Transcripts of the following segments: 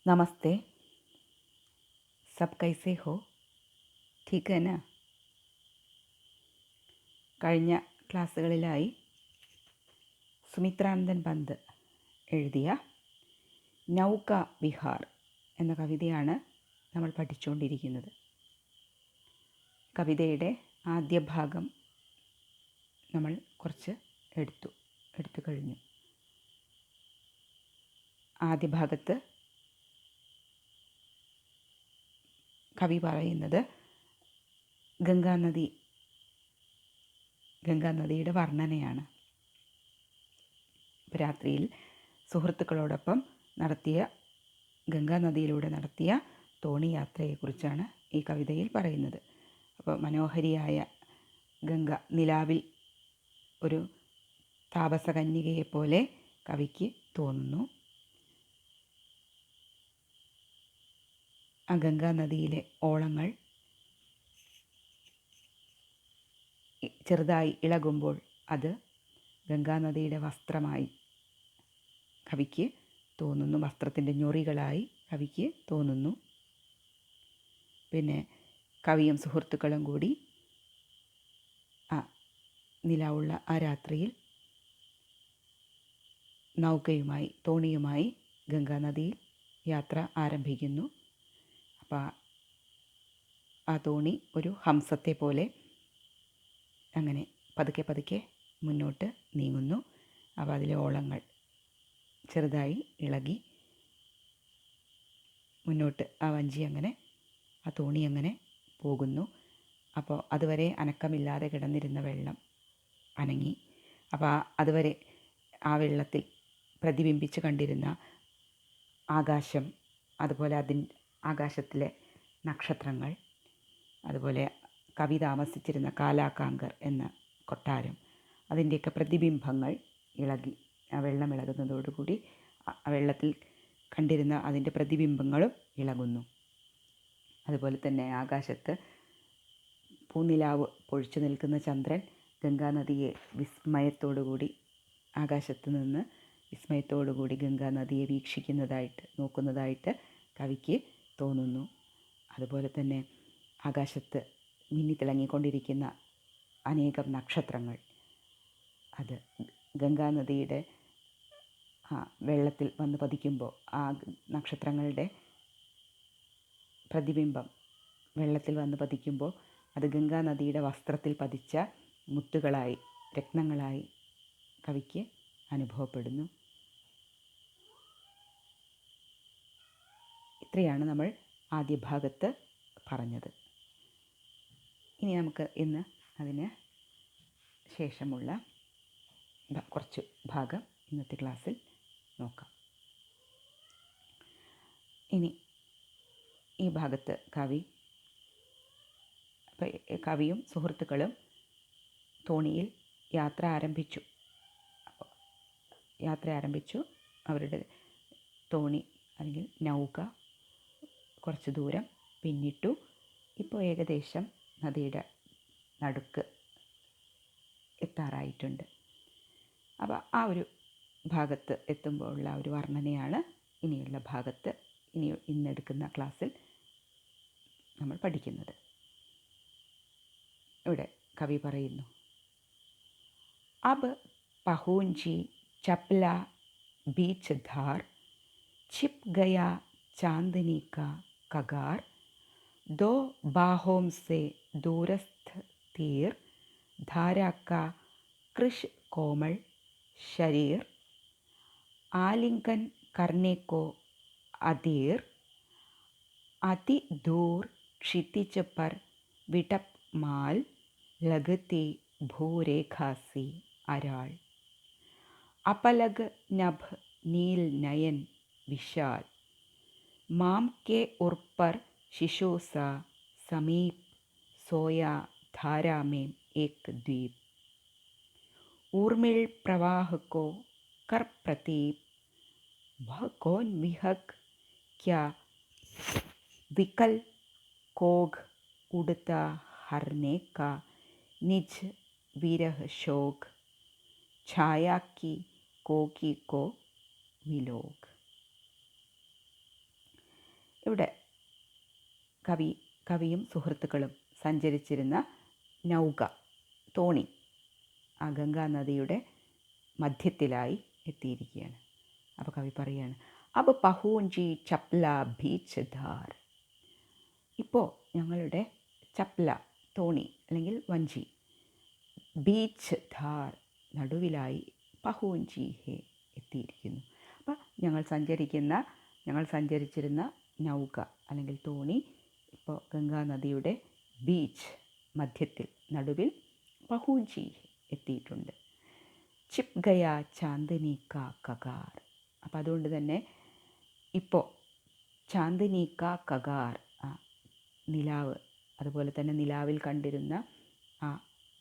नमस्ते। सब कैसे हो? ठीक है ना? കഴിഞ്ഞ ക്ലാസ്സുകളിലായി സുമിത്രാനന്ദൻ പന്ത് എഴുതിയ നൗക വിഹാർ എന്ന കവിതയാണ് നമ്മൾ പഠിച്ചുകൊണ്ടിരിക്കുന്നത്. കവിതയുടെ ആദ്യ ഭാഗം നമ്മൾ കുറച്ച് എടുത്തു കഴിഞ്ഞു. ആദ്യ ഭാഗത്ത് കവി പറയുന്നത് ഗംഗാനദിയുടെ വർണ്ണനയാണ്. രാത്രിയിൽ സുഹൃത്തുക്കളോടൊപ്പം ഗംഗാനദിയിലൂടെ നടത്തിയ തോണി യാത്രയെക്കുറിച്ചാണ് ഈ കവിതയിൽ പറയുന്നത്. അപ്പോൾ മനോഹരിയായ ഗംഗ നിലാവിൽ ഒരു താപസകന്യകയെപ്പോലെ കവിക്ക് തോന്നുന്നു. ആ ഗംഗാനദിയിലെ ഓളങ്ങൾ ചെറുതായി ഇളകുമ്പോൾ അത് ഗംഗാനദിയുടെ വസ്ത്രമായി കവിക്ക് തോന്നുന്നു, വസ്ത്രത്തിൻ്റെ ഞൊറികളായി കവിക്ക് തോന്നുന്നു. പിന്നെ കവിയും സുഹൃത്തുക്കളും കൂടി നിലാവുള്ള ആ രാത്രിയിൽ തോണിയുമായി ഗംഗാനദിയിൽ യാത്ര ആരംഭിക്കുന്നു. അപ്പോൾ ആ തോണി ഒരു ഹംസത്തെ പോലെ അങ്ങനെ പതുക്കെ പതുക്കെ മുന്നോട്ട് നീങ്ങുന്നു. അപ്പോൾ അതിലെ ഓളങ്ങൾ ചെറുതായി ഇളകി മുന്നോട്ട് ആ തോണി അങ്ങനെ പോകുന്നു. അപ്പോൾ അതുവരെ അനക്കമില്ലാതെ കിടന്നിരുന്ന വെള്ളം അനങ്ങി. അപ്പോൾ അതുവരെ ആ വെള്ളത്തിൽ പ്രതിബിംബിച്ച് കണ്ടിരുന്ന ആകാശം, അതുപോലെ ആകാശത്തിലെ നക്ഷത്രങ്ങൾ, അതുപോലെ കവി താമസിച്ചിരുന്ന കാലാകാങ്കർ എന്ന കൊട്ടാരം, അതിൻ്റെയൊക്കെ പ്രതിബിംബങ്ങൾ ഇളകി. ആ വെള്ളം ഇളകുന്നതോടുകൂടി ആ വെള്ളത്തിൽ കണ്ടിരുന്ന അതിൻ്റെ പ്രതിബിംബങ്ങളും ഇളകുന്നു. അതുപോലെ തന്നെ ആകാശത്ത് പൂനിലാവ് പൊഴിച്ചു നിൽക്കുന്ന ചന്ദ്രൻ ഗംഗാനദിയെ ആകാശത്ത് നിന്ന് വിസ്മയത്തോടുകൂടി ഗംഗാനദിയെ നോക്കുന്നതായിട്ട് കവിക്ക് തോന്നുന്നു. അതുപോലെ തന്നെ ആകാശത്ത് മിന്നിത്തിളങ്ങിക്കൊണ്ടിരിക്കുന്ന അനേകം നക്ഷത്രങ്ങൾ, അത് ഗംഗാനദിയുടെ വെള്ളത്തിൽ വന്ന് പതിക്കുമ്പോൾ ആ നക്ഷത്രങ്ങളുടെ പ്രതിബിംബം വെള്ളത്തിൽ വന്ന് പതിക്കുമ്പോൾ അത് ഗംഗാനദിയുടെ വസ്ത്രത്തിൽ പതിച്ച മുത്തുകളായി, രത്നങ്ങളായി കവിക്ക് അനുഭവപ്പെടുന്നു. ഇത്രയാണ് നമ്മൾ ആദ്യ ഭാഗത്ത് പറഞ്ഞത്. ഇനി നമുക്ക് ഇന്ന് അതിന് ശേഷമുള്ള കുറച്ച് ഭാഗം ഇന്നത്തെ ക്ലാസ്സിൽ നോക്കാം. ഇനി ഈ ഭാഗത്ത് കവിയും സുഹൃത്തുക്കളും തോണിയിൽ യാത്ര ആരംഭിച്ചു. അവരുടെ തോണി അല്ലെങ്കിൽ നൗക കുറച്ച് ദൂരം പിന്നിട്ടു. ഇപ്പോൾ ഏകദേശം നദിയുടെ നടുക്ക് എത്താറായിട്ടുണ്ട്. അപ്പോൾ ആ ഒരു ഭാഗത്ത് എത്തുമ്പോഴുള്ള ഒരു വർണ്ണനയാണ് ഇനിയുള്ള ഭാഗത്ത് ഇന്നെടുക്കുന്ന ക്ലാസ്സിൽ നമ്മൾ പഠിക്കുന്നത്. ഇവിടെ കവി പറയുന്നു: അബ് പഹൂഞ്ചി ചപ്ല ബീച്ച് ധാർ, छिप गया चांदनी का कगार, दो बाहों से दूरस्थ तीर, धारा का कृश कोमल शरीर, आलिंगन करने को अधीर, अति दूर क्षितिज पर विटप माल, लगती भूरेखा सी अराल, अपलग नभ नील नयन विशाल, माम के उर पर शिशु सा समीप, सोया धारा में एक द्वीप, ऊर्मिल प्रवाह को कर प्रतीप, वह कौन विहग क्या विकल कोघ उड़ता हरने का निज विरह शोक, छाया की कोकी को विलोक. ഇവിടെ കവിയും സുഹൃത്തുക്കളും സഞ്ചരിച്ചിരുന്ന നൗക, തോണി, ആ ഗംഗാ നദിയുടെ മധ്യത്തിലായി എത്തിയിരിക്കുകയാണ്. അപ്പോൾ കവി പറയുകയാണ്, അബ് പഹൂഞ്ചി ചപ്ല ബീച്ച് ധാർ. ഇപ്പോൾ ഞങ്ങളുടെ ചപ്ല, തോണി അല്ലെങ്കിൽ വഞ്ചി, ബീച്ച് ധാർ, നടുവിലായി പഹൂഞ്ചി ഹേ, എത്തിയിരിക്കുന്നു. അപ്പം ഞങ്ങൾ സഞ്ചരിച്ചിരുന്ന നൗക അല്ലെങ്കിൽ തോണി ഇപ്പോൾ ഗംഗാ നദിയുടെ ബീച്ച്, മധ്യത്തിൽ, നടുവിൽ, പഹൂഞ്ചി എത്തിയിട്ടുണ്ട്. ചിപ് ഗയ ചാന്ദിനി കാ കഗാർ. അപ്പം അതുകൊണ്ട് തന്നെ ഇപ്പോൾ ചാന്ദിനി കാ കഗാർ, നിലാവ്, അതുപോലെ തന്നെ നിലാവിൽ കണ്ടിരുന്ന ആ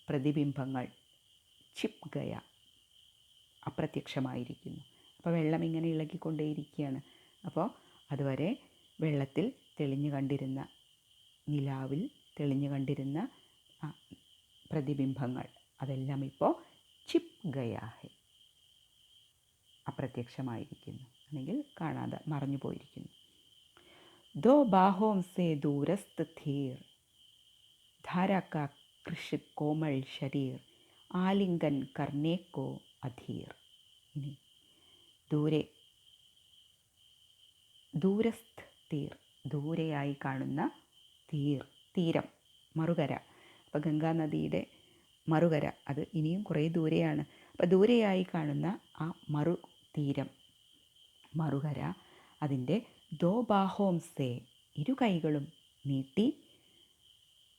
പ്രതിബിംബങ്ങൾ, ചിപ് ഗയ, അപ്രത്യക്ഷമായിരിക്കുന്നു. അപ്പോൾ വെള്ളം ഇങ്ങനെ ഇളകിക്കൊണ്ടേയിരിക്കുകയാണ്. അപ്പോൾ അതുവരെ വെള്ളത്തിൽ തെളിഞ്ഞു കണ്ടിരുന്ന, നിലാവിൽ തെളിഞ്ഞു കണ്ടിരുന്ന ആ പ്രതിബിംബങ്ങൾ അതെല്ലാം ഇപ്പോൾ ചിപ് ഗയാ ഹെ, അപ്രത്യക്ഷമായിരിക്കുന്നു, അല്ലെങ്കിൽ കാണാതെ മറഞ്ഞു പോയിരിക്കുന്നു. ദോ ബാഹോം സേ ദൂരസ്ത് ധീർ, ധാര കാ കൃഷ് കോമൾ ശരീർ, ആലിംഗൻ കർണേ കോ അധീർ. ഇനി ദൂരസ്ഥ് തീർ, ദൂരെയായി കാണുന്ന തീരം, മറുകര. അപ്പോൾ ഗംഗാ നദിയുടെ മറുകര അത് ഇനിയും കുറേ ദൂരെയാണ്. അപ്പോൾ ദൂരെയായി കാണുന്ന ആ മറുകര, അതിൻ്റെ ദോ ബാഹോം സേ, ഇരു കൈകളും നീട്ടി,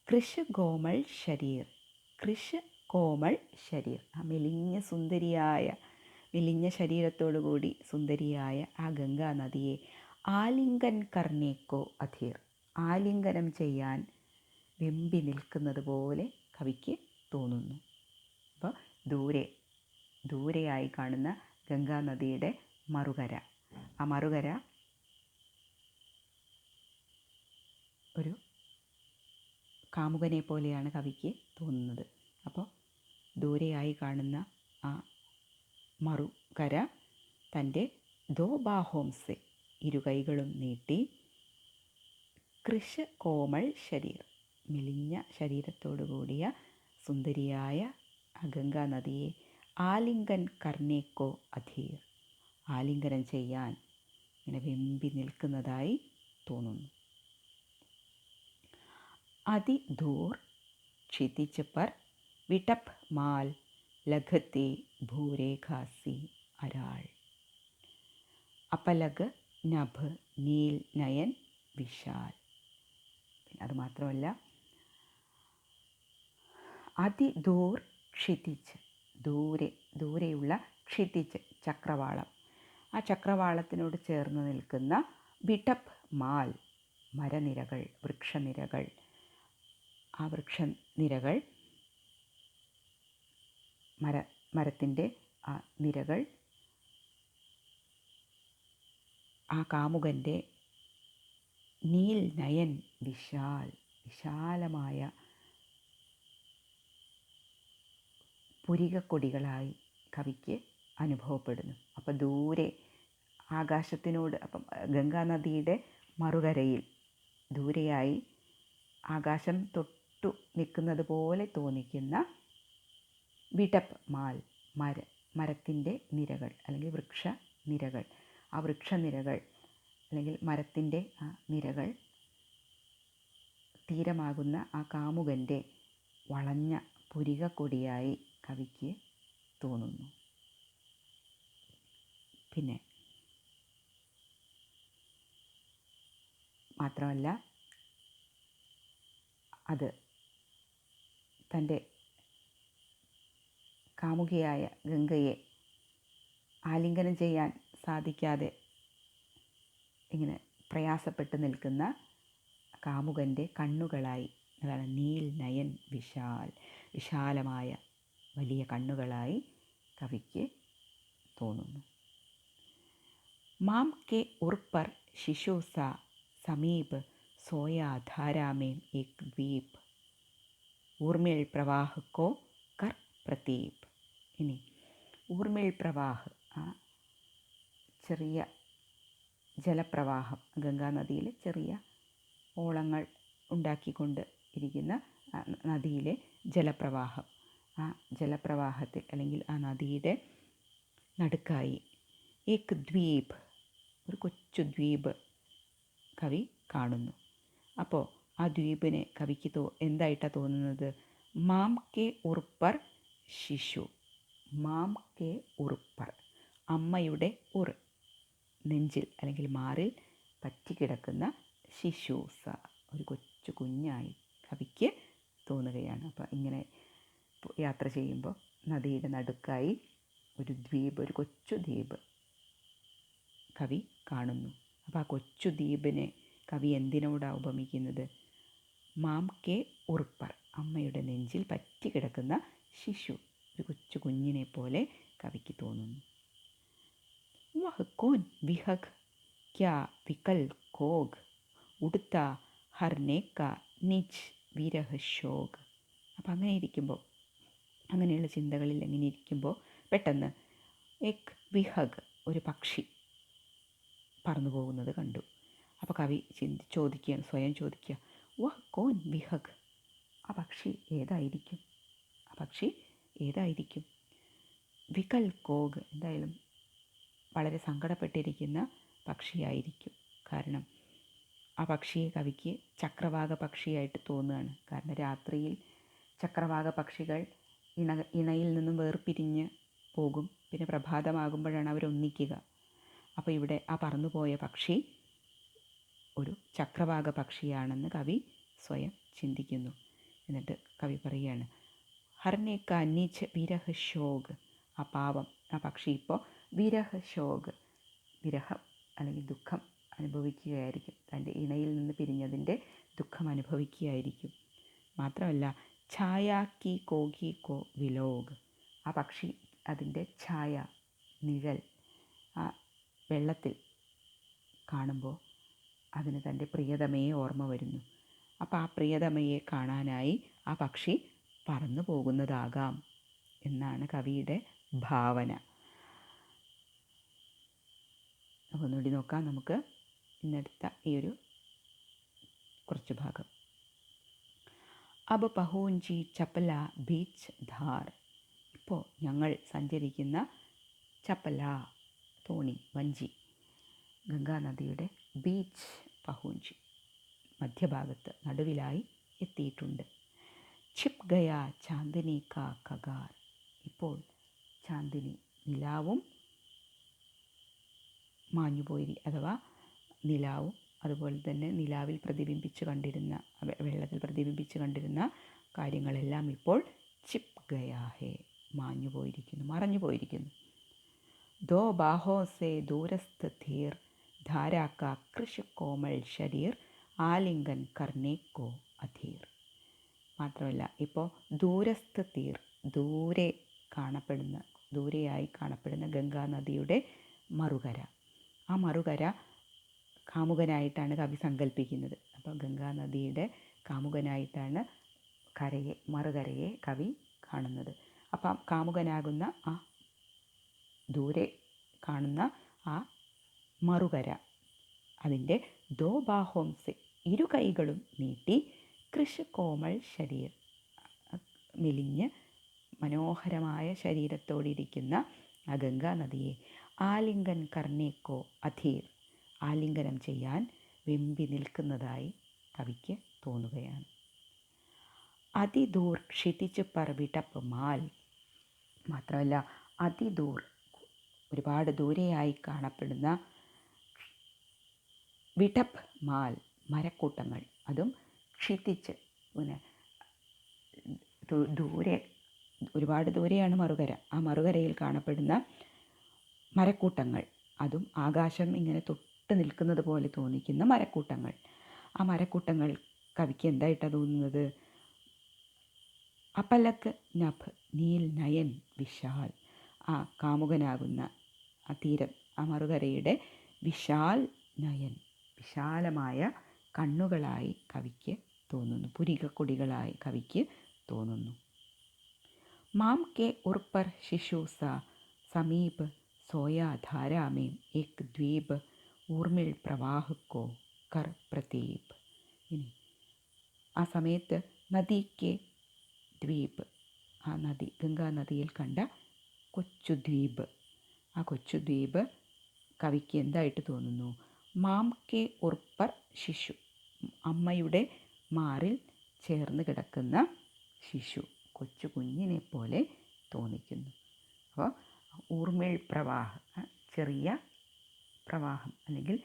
കൃഷ് കോമൾ ശരീർ, കൃഷ് കോമൾ ശരീർ, ആ മെലിഞ്ഞ ശരീരത്തോടു കൂടി സുന്ദരിയായ ആ ഗംഗാ നദിയെ ആലിംഗൻ കർണേക്കോ അധീർ, ആലിംഗനം ചെയ്യാൻ വെമ്പി നിൽക്കുന്നത് പോലെ കവിക്ക് തോന്നുന്നു. അപ്പോൾ ദൂരെയായി കാണുന്ന ഗംഗാ നദിയുടെ മറുകര, ആ മറുകര ഒരു കാമുകനെ പോലെയാണ് കവിക്ക് തോന്നുന്നത്. അപ്പോൾ ദൂരെയായി കാണുന്ന ആ മറുകര തൻ്റെ ദോ ബാഹോംസെ, ഇരുകൈകളും നീട്ടി, കൃഷ് കോമൾ ശരീർ, മെലിഞ്ഞ ശരീരത്തോടു കൂടിയ സുന്ദരിയായ ആ ഗംഗാ നദിയെ ആലിംഗൻ കർണേക്കോ അധീർ, ആലിംഗനം ചെയ്യാൻ ഇങ്ങനെ വെമ്പി നിൽക്കുന്നതായി തോന്നുന്നു. അതിദൂർ ക്ഷിതിജ് പർ വിടപ് മാൽ ലഘത്തെ ഭൂരേഖാസി അരാൾ, അപലഗ് നഭ് നീൽ നയൻ വിശാൽ. അതുമാത്രമല്ല, അതിദൂർ ക്ഷിതിജ്, ദൂരെയുള്ള ക്ഷിതിജ്, ചക്രവാളം, ആ ചക്രവാളത്തിനോട് ചേർന്ന് നിൽക്കുന്ന വിടപ് മാൽ, മരനിരകൾ, വൃക്ഷനിരകൾ, ആ വൃക്ഷനിരകൾ, മരത്തിൻ്റെ ആ നിരകൾ ആ കാമുകൻ്റെ നീൽ നയൻ വിശാൽ, വിശാലമായ പുരികക്കൊടികളായി കവിക്ക് അനുഭവപ്പെടുന്നു. അപ്പോൾ ദൂരെ ആകാശത്തിനോട്, അപ്പം ഗംഗാ നദിയുടെ മറുകരയിൽ ദൂരെയായി ആകാശം തൊട്ടു നിൽക്കുന്നത് പോലെ തോന്നിക്കുന്ന വിടപ് മാൽ, മരത്തിൻ്റെ നിരകൾ അല്ലെങ്കിൽ വൃക്ഷനിരകൾ, ആ വൃക്ഷനിരകൾ അല്ലെങ്കിൽ മരത്തിൻ്റെ ആ നിരകൾ തീരമാകുന്ന ആ കാമുകൻ്റെ വളഞ്ഞ പുരികക്കൊടിയായി കവിക്ക് തോന്നുന്നു. പിന്നെ മാത്രമല്ല, അത് തൻ്റെ കാമുകിയായ ഗംഗയെ ആലിംഗനം ചെയ്യാൻ സാധിക്കാതെ ഇങ്ങനെ പ്രയാസപ്പെട്ട് നിൽക്കുന്ന കാമുകൻ്റെ കണ്ണുകളായി, അതാണ് നീൽ നയൻ വിശാൽ, വിശാലമായ വലിയ കണ്ണുകളായി കവിക്ക് തോന്നുന്നു. മാം കെ ഉർപ്പർ ശിശുസ സമീപ് സോയാ ധാരാമേം ഏക് ദ്വീപ്, ഊർമിൾ പ്രവാഹ് കോ കർ പ്രതീപ്. ഇനി ഊർമിൾ പ്രവാഹ്, ആ ചെറിയ ജലപ്രവാഹം, ഗംഗാനദിയിൽ ചെറിയ ഓളങ്ങൾ ഉണ്ടാക്കിക്കൊണ്ട് ഇരിക്കുന്ന നദിയിലെ ജലപ്രവാഹം, ആ ജലപ്രവാഹത്തിൽ അല്ലെങ്കിൽ ആ നദിയുടെ നടുക്കായി ഏക് ദ്വീപ്, ഒരു കൊച്ചു ദ്വീപ് കവി കാണുന്നു. അപ്പോൾ ആ ദ്വീപിനെ കവിക്ക് എന്തായിട്ടാണ് തോന്നുന്നത്? മാം കെ ഉർപ്പർ ശിശു, മാം കെ ഉർപ്പർ, അമ്മയുടെ നെഞ്ചിൽ അല്ലെങ്കിൽ മാറിൽ പറ്റിക്കിടക്കുന്ന ശിശൂസ, ഒരു കൊച്ചു കുഞ്ഞായി കവിക്ക് തോന്നുകയാണ്. അപ്പോൾ ഇങ്ങനെ യാത്ര ചെയ്യുമ്പോൾ നദിയുടെ നടുക്കായി ഒരു ദ്വീപ്, ഒരു കൊച്ചു ദ്വീപ് കവി കാണുന്നു. അപ്പോൾ ആ കൊച്ചു ദ്വീപിനെ കവി എന്തിനോടാണ് ഉപമിക്കുന്നത്? മാം കെ ഉർപ്പർ, അമ്മയുടെ നെഞ്ചിൽ പറ്റിക്കിടക്കുന്ന ശിശു, ഒരു കൊച്ചു കുഞ്ഞിനെ പോലെ കവിക്ക് തോന്നുന്നു. വഹ് കോൻ വിഹഗ് ക്യാ വികൽ കോഗ് ഉടുത്ത ഹർനേക്ക നിജ് വിരഹ് ശോക്. അപ്പം അങ്ങനെയുള്ള ചിന്തകളിൽ എങ്ങനെ ഇരിക്കുമ്പോൾ പെട്ടെന്ന് എക് വിഹഗ്, ഒരു പക്ഷി പറന്നു പോകുന്നത് കണ്ടു. അപ്പോൾ കവി സ്വയം ചോദിക്കുക, വഹ് കോൻ വിഹഗ്, ആ പക്ഷി ഏതായിരിക്കും? വികൽ കോഗ്, എന്തായാലും വളരെ സങ്കടപ്പെട്ടിരിക്കുന്ന പക്ഷിയായിരിക്കും. കാരണം ആ പക്ഷിയെ കവിക്ക് ചക്രവാക പക്ഷിയായിട്ട് തോന്നുകയാണ്. കാരണം രാത്രിയിൽ ചക്രവാക പക്ഷികൾ ഇണയിൽ നിന്നും വേർപിരിഞ്ഞ് പോകും. പിന്നെ പ്രഭാതമാകുമ്പോഴാണ് അവരൊന്നിക്കുക. അപ്പോൾ ഇവിടെ ആ പറന്നുപോയ പക്ഷി ഒരു ചക്രവാക പക്ഷിയാണെന്ന് കവി സ്വയം ചിന്തിക്കുന്നു. എന്നിട്ട് കവി പറയുകയാണ്, ഹർനേക്ക നിജ് വിരഹ് ശോക്, ആ പാവം ആ പക്ഷി ഇപ്പോൾ വിരഹ് ശോക്, വിരഹം അല്ലെങ്കിൽ ദുഃഖം അനുഭവിക്കുകയായിരിക്കും. തൻ്റെ ഇണയിൽ നിന്ന് പിരിഞ്ഞതിൻ്റെ ദുഃഖം അനുഭവിക്കുകയായിരിക്കും. മാത്രമല്ല ഛായ കി കോഗി കോ വിലോഗ്, ആ പക്ഷി അതിൻ്റെ ഛായ, നിഴൽ ആ വെള്ളത്തിൽ കാണുമ്പോൾ അതിന് തൻ്റെ പ്രിയതമയെ ഓർമ്മ വരുന്നു. അപ്പോൾ ആ പ്രിയതമയെ കാണാനായി ആ പക്ഷി പറന്നു പോകുന്നതാകാം എന്നാണ് കവിയുടെ ഭാവന. അപ്പോൾ ഒന്നുകൂടി നോക്കാം നമുക്ക് ഇന്നെടുത്ത ഈ ഒരു കുറച്ച് ഭാഗം. അബ് പഹൂഞ്ചി ചപ്പല ബീച്ച് ധാർ, ഇപ്പോൾ ഞങ്ങൾ സഞ്ചരിക്കുന്ന ചപ്പല, തോണി, വഞ്ചി, ഗംഗാനദിയുടെ ബീച്ച് പഹൂഞ്ചി, മധ്യഭാഗത്ത് നടുവിലായി എത്തിയിട്ടുണ്ട്. छिप गया चांदनी का कगार, ഇപ്പോൾ ചാന്ദിനി, നിലാവും മാഞ്ഞുപോയി, അഥവാ നിലാവും അതുപോലെ തന്നെ നിലാവിൽ പ്രതിബിംബിച്ച് കണ്ടിരുന്ന, വെള്ളത്തിൽ പ്രതിബിംബിച്ച് കണ്ടിരുന്ന കാര്യങ്ങളെല്ലാം ഇപ്പോൾ ചിപ് ഗയാ ഹേ, മറഞ്ഞു പോയിരിക്കുന്നു. ദോ ബാഹോ സേ ദൂരസ്ഥ ധീർ ധാരാ കാ കൃഷ് കോമൾ ശരീർ ആലിംഗൻ കർണേ കോ അധീർ. മാത്രമല്ല ഇപ്പോൾ ദൂരസ്ഥ തീർ, ദൂരെയായി കാണപ്പെടുന്ന ഗംഗാനദിയുടെ മറുകര, ആ മറുകര കാമുകനായിട്ടാണ് കവി സങ്കല്പിക്കുന്നത്. അപ്പോൾ ഗംഗാനദിയുടെ കാമുകനായിട്ടാണ് മറുകരയെ കവി കാണുന്നത്. അപ്പം കാമുകനാകുന്ന ആ ദൂരെ കാണുന്ന ആ മറുകര, അതിൻ്റെ ദോ ബാഹോംസെ, ഇരു കൈകളും നീട്ടി, കൃഷ് കോമൾ ശരീർ, മെലിഞ്ഞ് മനോഹരമായ ശരീരത്തോടിരിക്കുന്ന ആ ഗംഗാനദിയെ ആലിംഗൻ കർണേക്കോ അധീർ, ആലിംഗനം ചെയ്യാൻ വെമ്പി നിൽക്കുന്നതായി കവിക്ക് തോന്നുകയാണ്. അതിദൂർ ക്ഷിതിച്ച് പർ വിടപ്പ് മാൽ, മാത്രമല്ല അതിദൂർ, ഒരുപാട് ദൂരെയായി കാണപ്പെടുന്ന വിടപ്പ് മാൽ, മരക്കൂട്ടങ്ങൾ, അതും ക്ഷിതിച്ച്, പിന്നെ ഒരുപാട് ദൂരെയാണ് മറുകര, ആ മറുകരയിൽ കാണപ്പെടുന്ന മരക്കൂട്ടങ്ങൾ, അതും ആകാശം ഇങ്ങനെ തൊട്ട് നിൽക്കുന്നത് പോലെ തോന്നിക്കുന്ന മരക്കൂട്ടങ്ങൾ. ആ മരക്കൂട്ടങ്ങൾ കവിക്ക് എന്തായിട്ടാണ് തോന്നുന്നത്? അപലക് നഭ് നീൽ നയൻ വിശാൽ, ആ കാമുകനാകുന്ന ആ തീരം, ആ മറുകരയുടെ വിശാൽ നയൻ, വിശാലമായ കണ്ണുകളായി കവിക്ക് തോന്നുന്നു, പുരികക്കൊടികളായി കവിക്ക് തോന്നുന്നു. മാം കെ ഉർപ്പർ ശിശു സ സമീപ് സോയാ ധാരാമേം ഏക് ദ്വീപ് ഊർമിൾ പ്രവാഹക്കോ കർ പ്രതീപ്. ഇനി ആ സമയത്ത് നദിക്ക് ദ്വീപ്, ആ നദി ഗംഗാ നദിയിൽ കണ്ട കൊച്ചു ദ്വീപ്, ആ കൊച്ചു ദ്വീപ് കവിക്ക് എന്തായിട്ട് തോന്നുന്നു? മാം കെ ഉർപ്പർ ശിശു, അമ്മയുടെ മാറിൽ ചേർന്ന് കിടക്കുന്ന ശിശു, കൊച്ചു കുഞ്ഞിനെ പോലെ തോന്നിക്കുന്നു. അപ്പോൾ ഊർമിൾ പ്രവാഹം, ചെറിയ പ്രവാഹം അല്ലെങ്കിൽ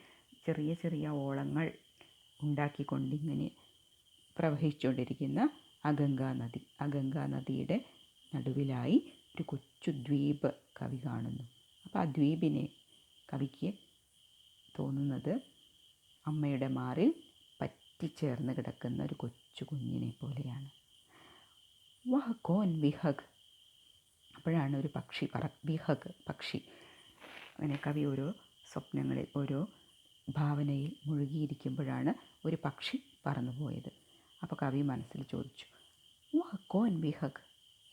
ചെറിയ ചെറിയ ഓളങ്ങൾ ഉണ്ടാക്കിക്കൊണ്ടിങ്ങനെ പ്രവഹിച്ചുകൊണ്ടിരിക്കുന്ന ആ ഗംഗാനദി, ആ ഗംഗാനദിയുടെ നടുവിലായി ഒരു കൊച്ചു ദ്വീപ് കവി കാണുന്നു. അപ്പോൾ ആ ദ്വീപിനെ കവിക്ക് തോന്നുന്നത് അമ്മയുടെ മാറിൽ പറ്റിച്ചേർന്ന് കിടക്കുന്ന ഒരു കൊച്ചു കുഞ്ഞിനെ പോലെയാണ്. വഹ് കോൻ വിഹഗ്, അപ്പോഴാണ് ഒരു പക്ഷി വിഹഗ് പക്ഷി, അങ്ങനെ കവി ഓരോ സ്വപ്നങ്ങളിൽ ഓരോ ഭാവനയിൽ മുഴുകിയിരിക്കുമ്പോഴാണ് ഒരു പക്ഷി പറന്നുപോയത്. അപ്പോൾ കവി മനസ്സിൽ ചോദിച്ചു, വഹ് കോൻ വിഹഗ്,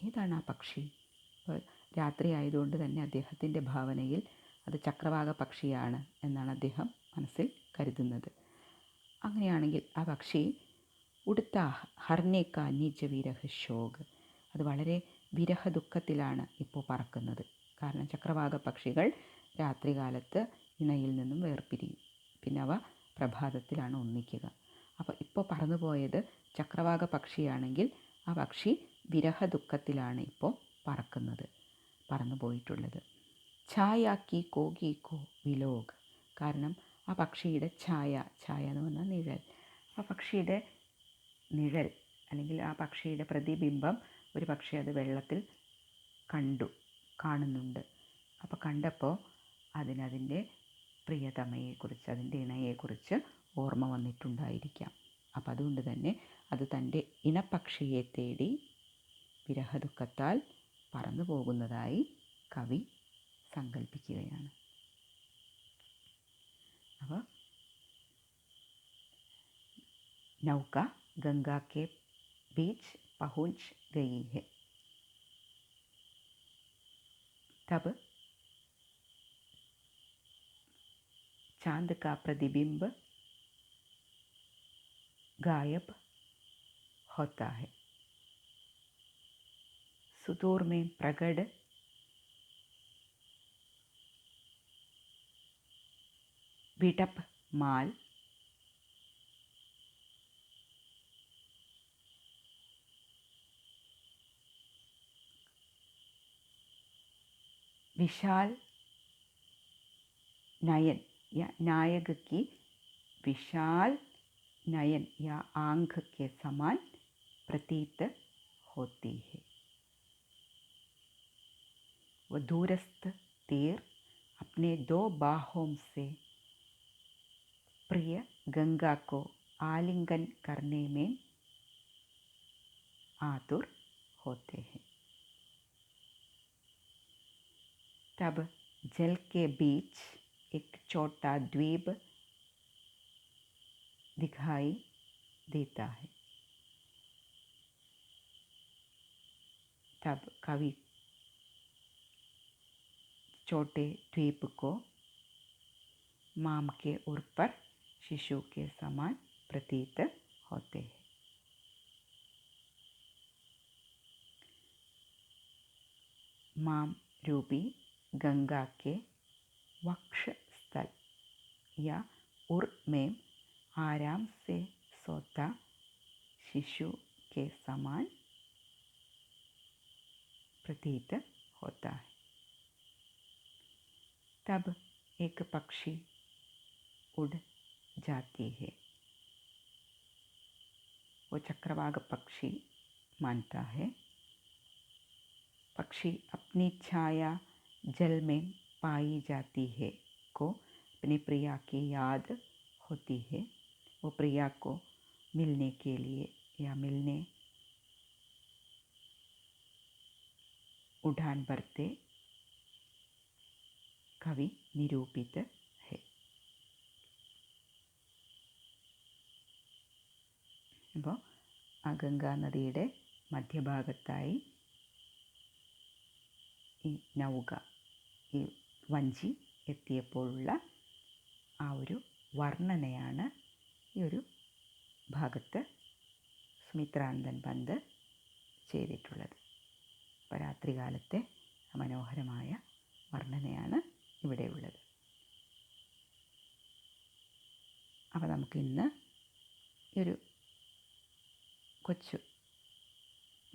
ഏതാണ് ആ പക്ഷി? അപ്പോൾ രാത്രി ആയതുകൊണ്ട് തന്നെ അദ്ദേഹത്തിൻ്റെ ഭാവനയിൽ അത് ചക്രവാക പക്ഷിയാണ് എന്നാണ് അദ്ദേഹം മനസ്സിൽ കരുതുന്നത്. അങ്ങനെയാണെങ്കിൽ ആ പക്ഷി ഉടുത്ത ഹർനേക്ക നിജ വിരഹ ശോക്, അത് വളരെ വിരഹ ദുഃഖത്തിലാണ് ഇപ്പോൾ പറക്കുന്നത്. കാരണം ചക്രവാക പക്ഷികൾ രാത്രികാലത്ത് ഇണയിൽ നിന്നും വേർപിരിയും, പിന്നെ അവ പ്രഭാതത്തിലാണ് ഒന്നിക്കുക. അപ്പോൾ ഇപ്പോൾ പറന്നുപോയത് ചക്രവാക പക്ഷിയാണെങ്കിൽ ആ പക്ഷി വിരഹ ദുഃഖത്തിലാണ് ഇപ്പോൾ പറന്നു പോയിട്ടുള്ളത്. ഛായാക്കി കോഗിക്കോ വിലോക്, കാരണം ആ പക്ഷിയുടെ ഛായ എന്ന് പറഞ്ഞാൽ നിഴൽ, ആ പക്ഷിയുടെ നിഴൽ അല്ലെങ്കിൽ ആ പക്ഷിയുടെ പ്രതിബിംബം ഒരു പക്ഷേ അത് വെള്ളത്തിൽ കാണുന്നുണ്ട്. അപ്പോൾ കണ്ടപ്പോൾ അതിൻ്റെ പ്രിയതമയെക്കുറിച്ച്, അതിൻ്റെ ഇണയെക്കുറിച്ച് ഓർമ്മ വന്നിട്ടുണ്ടായിരിക്കാം. അപ്പം അതുകൊണ്ട് തന്നെ അത് തൻ്റെ ഇണപക്ഷിയെ തേടി വിരഹദുഃഖത്താൽ പറന്നു പോകുന്നതായി കവി സങ്കല്പിക്കുകയാണ്. അപ്പോൾ नौका गंगा के बीच पहुंच गई है. तब चांद का प्रतिबिंब गायब होता है. सुदूर में प्रगट विटप माल विशाल नयन या नायक की विशाल नयन या आंख के समान प्रतीत होती है. वह दूरस्थ तीर अपने 2 बाहों से प्रिय गंगा को आलिंगन करने में आतुर होते हैं. तब जल के बीच एक छोटा द्वीप दिखाई देता है. तब कवि छोटे द्वीप को माम के उर पर शिशु के समान प्रतीत होते हैं. माम रूपी गंगा के वक्षस्थल या उर में आराम से सोता शिशु के समान प्रतीत होता है. तब एक पक्षी उड़ जाती है. वो चक्रवाक पक्षी मानता है. पक्षी अपनी छाया जल में पाई जाती है को अपनी प्रिया की याद होती है. वो प्रिया को मिलने के लिए या मिलने उड़ान भरते कवि निरूपित है. അപ്പോൾ ആ ഗംഗാ നദിയുടെ മധ്യഭാഗത്തായി ഈ നൗക, ഈ വഞ്ചി എത്തിയപ്പോഴുള്ള ആ ഒരു വർണ്ണനയാണ് ഈ ഒരു ഭാഗത്ത് സുമിത്രാനന്ദൻ പന്ത് ചെയ്തിട്ടുള്ളത്. അപ്പോൾ രാത്രികാലത്തെ മനോഹരമായ വർണ്ണനയാണ് ഇവിടെയുള്ളത്. അപ്പോൾ നമുക്ക് ഇന്ന് ഈ ഒരു കൊച്ചു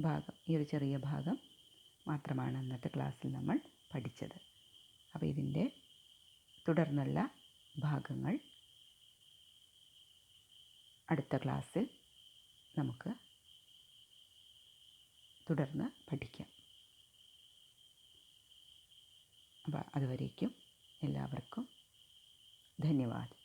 ഭാഗം, ഈ ഒരു ചെറിയ ഭാഗം മാത്രമാണ് ഇന്നത്തെ ക്ലാസ്സിൽ നമ്മൾ പഠിച്ചത്. അപ്പോൾ ഇതിൻ്റെ തുടർന്നുള്ള ഭാഗങ്ങൾ അടുത്ത ക്ലാസ്സിൽ നമുക്ക് തുടർന്ന് പഠിക്കാം. അപ്പോൾ അതുവരേക്കും എല്ലാവർക്കും ധന്യവാദം.